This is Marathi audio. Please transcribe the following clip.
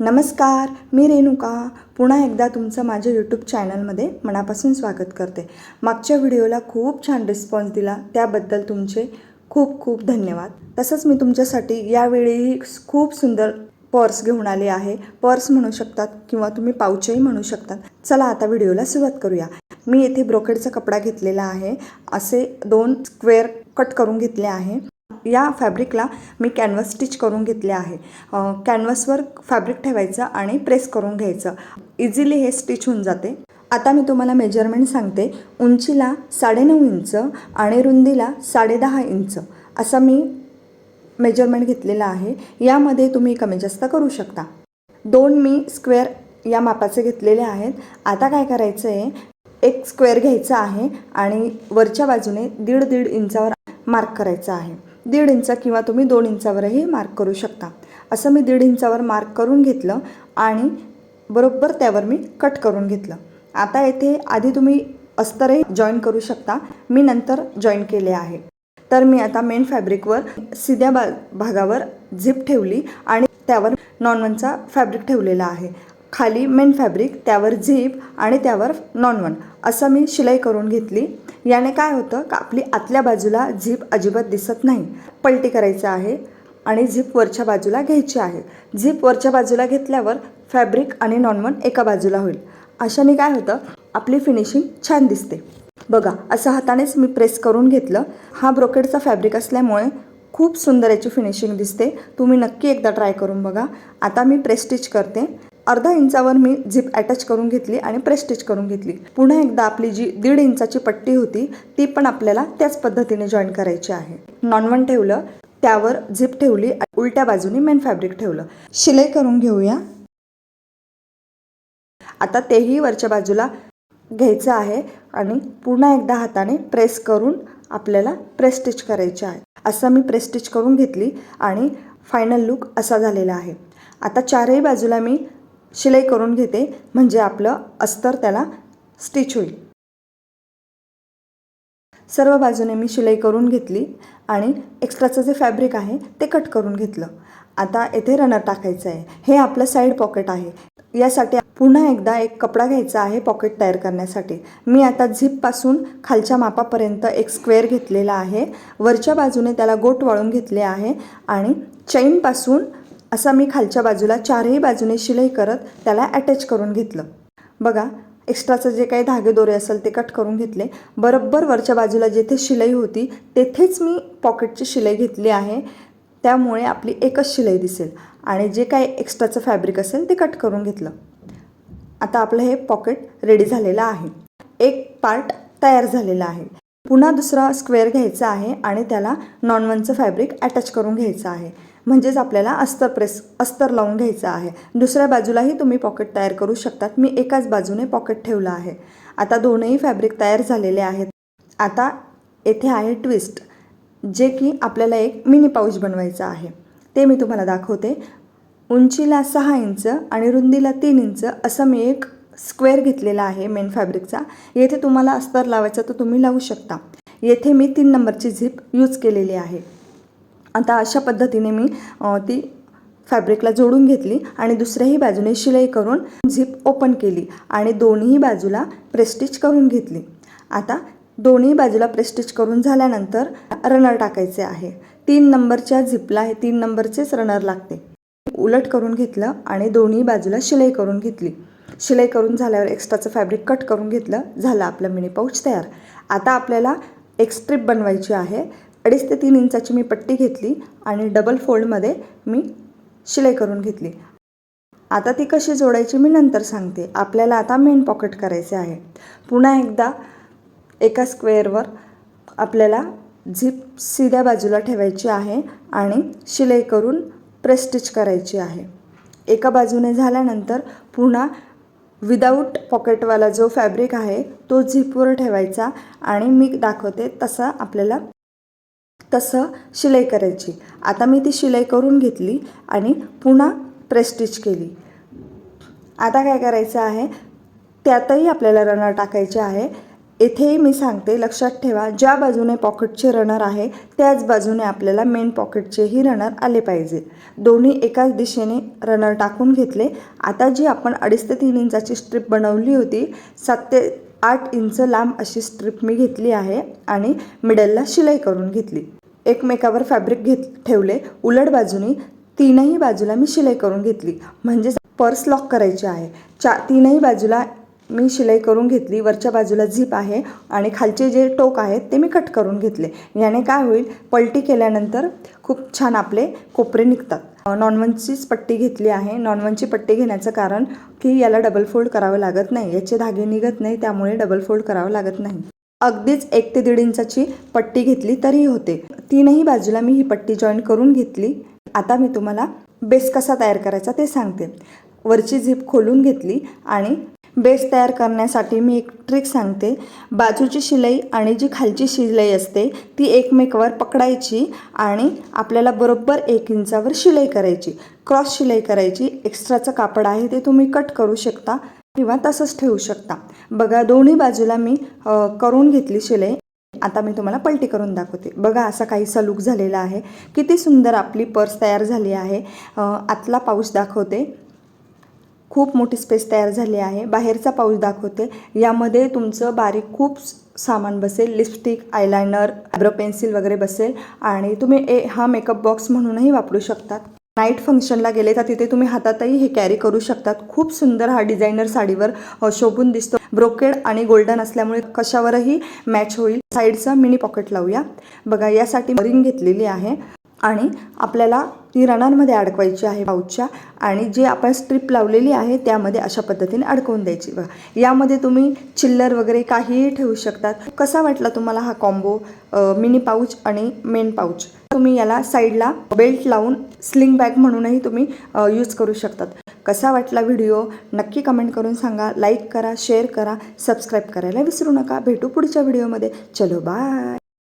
नमस्कार, मी रेणुका पुन्हा एकदा तुमचं माझ्या यूट्यूब चॅनलमध्ये मनापासून स्वागत करते। मागच्या व्हिडिओला खूप छान रिस्पॉन्स दिला, त्याबद्दल तुमचे खूप खूप धन्यवाद। तसंच मी तुमच्यासाठी यावेळी खूप सुंदर पर्स घेऊन आले आहे। पर्स म्हणू शकतात किंवा तुम्ही पाउचही म्हणू शकतात। चला आता व्हिडिओला सुरुवात करूया। मी येथे ब्रोकेडचा कपडा घेतलेला आहे, असे 2 स्क्वेअर कट करून घेतले आहे। या फॅब्रिकला मी कॅनव्हास स्टिच करून घेतले आहे। कॅनव्हासवर फॅब्रिक ठेवायचं आणि प्रेस करून घ्यायचं, इझिली हे स्टिच होऊन जाते। आता मी तुम्हाला मेजरमेंट सांगते। उंचीला 9.5 इंच आणि रुंदीला 10.5 इंच असं मी मेजरमेंट घेतलेलं आहे। यामध्ये तुम्ही कमी जास्त करू शकता। 2 मी स्क्वेअर या मापाचे घेतलेले आहेत। आता काय करायचं आहे, एक स्क्वेअर घ्यायचा आहे आणि वरच्या बाजूने 1.5 इंचावर मार्क करायचा आहे। 1.5 इंच किंवा तुम्ही 2 इंचावरही मार्क करू शकता। असं मी 1.5 इंचावर मार्क करून घेतलं आणि बरोबर त्यावर मी कट करून घेतलं। आता येथे आधी तुम्ही अस्तरही जॉईन करू शकता, मी नंतर जॉईन केले आहे। तर मी आता मेन फॅब्रिकवर सीध्या भागावर झिप ठेवली आणि त्यावर नॉन-वनचा फॅब्रिक ठेवलेला आहे। खाली मेन फॅब्रिक, त्यावर झिप आणि त्यावर नॉन-वन असं मी शिलाई करून घेतली। याने काय होतं का आपली आतल्या बाजूला झिप अजिबात दिसत नाही। पलटी करायचं आहे आणि झिप वरच्या बाजूला घ्यायची आहे। झिप वरच्या बाजूला घेतल्यावर फॅब्रिक आणि नॉन-वन एका बाजूला होईल। अशाने काय होतं, आपली फिनिशिंग छान दिसते। बघा, असं हातानेच मी प्रेस करून घेतलं। हा ब्रोकेडचा फॅब्रिक असल्यामुळे खूप सुंदर याची फिनिशिंग दिसते। तुम्ही नक्की एकदा ट्राय करून बघा। आता मी प्रेस स्टिच करते। अर्धा इंचावर मी झिप अटॅच करून घेतली आणि प्रेस स्टिच करून घेतली। पुन्हा एकदा आपली जी 1.5 इंचाची पट्टी होती ती पण आपल्याला त्याच पद्धतीने जॉईन करायची आहे। नॉन-वन ठेवलं, त्यावर झिप ठेवली, उलट्या बाजूने मेन फॅब्रिक ठेवलं। शिलाई करून घेऊया। आता तेही वरच्या बाजूला घ्यायचं आहे आणि पुन्हा एकदा हाताने प्रेस करून आपल्याला प्रेस स्टिच करायचे आहे। असं मी प्रेस स्टिच करून घेतली आणि फायनल लुक असा झालेला आहे। आता चारही बाजूला मी शिलाई करून घेते, म्हणजे आपलं अस्तर त्याला स्टिच होईल। सर्व बाजूने मी शिलाई करून घेतली आणि एक्स्ट्राचं जे फॅब्रिक आहे ते कट करून घेतलं। आता येथे रनर टाकायचं आहे। हे आपलं साईड पॉकेट आहे। यासाठी पुन्हा एकदा एक कपडा घ्यायचा आहे पॉकेट तयार करण्यासाठी। मी आता झिपपासून खालच्या मापापर्यंत एक स्क्वेअर घेतलेला आहे। वरच्या बाजूने त्याला गोट वाळून घेतले आहे आणि चैनपासून असा मी खालच्या बाजूला चारही बाजूने शिलाई करत त्याला अटॅच करून घेतलं। बघा, एक्स्ट्राचं जे काही धागे दोरे असेल ते कट करून घेतले। बरोबर वरच्या बाजूला जिथे शिलाई होती तेथेच मी पॉकेटची शिलाई घेतली आहे, त्यामुळे आपली एकच शिलाई दिसेल आणि जे काही एक्स्ट्राचं फॅब्रिक असेल ते कट करून घेतलं। आता आपलं हे पॉकेट रेडी झालेलं आहे। एक पार्ट तयार झालेला आहे। पुन्हा दुसरा स्क्वेअर घ्यायचा आहे आणि त्याला नॉन-वनचं फॅब्रिक अटॅच करून घ्यायचं आहे, म्हणजेच आपल्याला अस्तर लावून घ्यायचं आहे। दुसऱ्या बाजूलाही तुम्ही पॉकेट तयार करू शकतात। मी एकाच बाजूने पॉकेट ठेवलं आहे। आता दोनही फॅब्रिक तयार झालेले आहेत। आता येथे आहे ट्विस्ट, जे की आपल्याला एक मिनी पाऊच बनवायचं आहे, ते मी तुम्हाला दाखवते। उंचीला 6 इंच आणि रुंदीला 3 इंच असं मी एक स्क्वेअर घेतलेला आहे मेन फॅब्रिकचा। येथे तुम्हाला अस्तर लावायचं तर तुम्ही लावू शकता। येथे मी 3 नंबरची झिप यूज केलेली आहे। आता अशा पद्धतीने मी ती फॅब्रिकला जोडून घेतली आणि दुसऱ्याही बाजूने शिलाई करून झिप ओपन केली आणि दोन्ही बाजूला प्रेस स्टिच करून घेतली। आता दोन्ही बाजूला प्रेस स्टिच करून झाल्यानंतर रनर टाकायचे आहे। 3 नंबरच्या झिपला हे 3 नंबरचेच रनर लागते। उलट करून घेतलं आणि दोन्ही बाजूला शिलाई करून घेतली। शिलाई करून झाल्यावर एक्स्ट्राचं फॅब्रिक कट करून घेतलं। झालं आपलं मिनी पाऊच तयार। आता आपल्याला एक स्ट्रिप बनवायची आहे। 2.5 ते 3 इंचाची मी पट्टी घेतली आणि डबल फोल्डमध्ये मी शिलाई करून घेतली। आता ती कशी जोडायची मी नंतर सांगते। आपल्याला आता मेन पॉकेट करायचे आहे। पुन्हा एकदा एका स्क्वेअरवर आपल्याला झिप सीध्या बाजूला ठेवायची आहे आणि शिलाई करून प्रेस स्टिच करायची आहे। एका बाजूने झाल्यानंतर पुन्हा विदाऊट पॉकेटवाला जो फॅब्रिक आहे तो झिपवर ठेवायचा आणि मी दाखवते तसं शिलाई करायची। आता मी ती शिलाई करून घेतली आणि पुन्हा प्रेस स्टिच केली। आता काय करायचं आहे, त्यातही आपल्याला रनर टाकायचे आहे। येथेही मी सांगते, लक्षात ठेवा, ज्या बाजूने पॉकेटचे रनर आहे त्याच बाजूने आपल्याला मेन पॉकेटचेही रनर आले पाहिजे. दोन्ही एकाच दिशेने रनर टाकून घेतले. आता जी आपण 2.5 ते 3 इंचाची स्ट्रीप बनवली होती, 7 ते 8 इंच लांब अशी स्ट्रीप मी घेतली आहे आणि मिडलला शिलाई करून घेतली. एकमेकावर फॅब्रिक ठेवले. उलट बाजूनी तीनही बाजूला मी शिलाई करून घेतली, म्हणजे पर्स लॉक करायची आहे. तीनही बाजूला मी शिलाई करून घेतली. वरच्या बाजूला झिप आहे आणि खालचे जे टोक आहेत ते मी कट करून घेतले. याने काय होईल, पलटी केल्यानंतर खूप छान आपले कोपरे निघतात. नॉनवनचीच पट्टी घेतली आहे. नॉनवनची पट्टी घेण्याचं कारण की याला डबल फोल्ड करावं लागत नाही, याचे धागे निघत नाही, त्यामुळे डबल फोल्ड करावं लागत नाही. अगदीच 1 ते 1.5 इंचाची पट्टी घेतली तरी होते. तीनही बाजूला मी ही पट्टी जॉईन करून घेतली. आता मी तुम्हाला बेस कसा तयार करायचा ते सांगते. वरची झिप खोलून घेतली आणि बेस तयार करण्यासाठी मी एक ट्रिक सांगते. बाजूची शिलाई आणि जी खालची शिलाई असते ती एकमेकावर पकडायची आणि आपल्याला बरोबर 1 इंचावर शिलाई करायची. क्रॉस शिलाई करायची. एक्स्ट्राचं कापड आहे ते तुम्ही कट करू शकता किंवा तसंच ठेवू शकता. बघा, दोन्ही बाजूला मी करून घेतली शिलाई. आता मी तुम्हाला पलटी करून दाखवते. बघा, असा काहीसा लूक झालेला आहे. किती सुंदर आपली पर्स तयार झाली आहे. आतला पाऊच दाखवते. खूप मोठी स्पेस तयार झाली आहे. बाहेरचा पाऊच दाखवते. यामध्ये तुमचं बारीक खूप सामान बसेल. लिपस्टिक, आयलायनर, आयब्रो पेन्सिल वगैरे बसेल आणि तुम्ही हा मेकअप बॉक्स म्हणूनही वापरू शकतात. नाईट फंक्शनला गेले तर तिथे तुम्ही हातातही हे कॅरी करू शकतात. खूप सुंदर हा डिझायनर साडीवर शोभून दिसतो. ब्रोकेड आणि गोल्डन असल्यामुळे कशावरही मॅच होईल. साईडचं मिनी पॉकेट लावूया. बघा, यासाठी रिंग घेतलेली आहे आणि आपल्याला ती रनरमध्ये अडकवायची आहे पाऊचच्या, आणि जे आपण स्ट्रीप लावलेली आहे त्यामध्ये अशा पद्धतीने अडकवून द्यायची. बघा, यामध्ये तुम्ही चिल्लर वगैरे काहीही ठेवू शकतात. कसा वाटला तुम्हाला हा कॉम्बो, मिनी पाऊच आणि मेन पाऊच? तुम्ही याला साईडला बेल्ट लावून स्लिंग बॅग म्हणूनही तुम्ही यूज करू शकतात. कसा वाटला व्हिडिओ नक्की कमेंट करून सांगा. लाईक करा, शेअर करा, सबस्क्राईब करायला विसरू नका. भेटू पुढच्या व्हिडिओमध्ये. चलो बाय.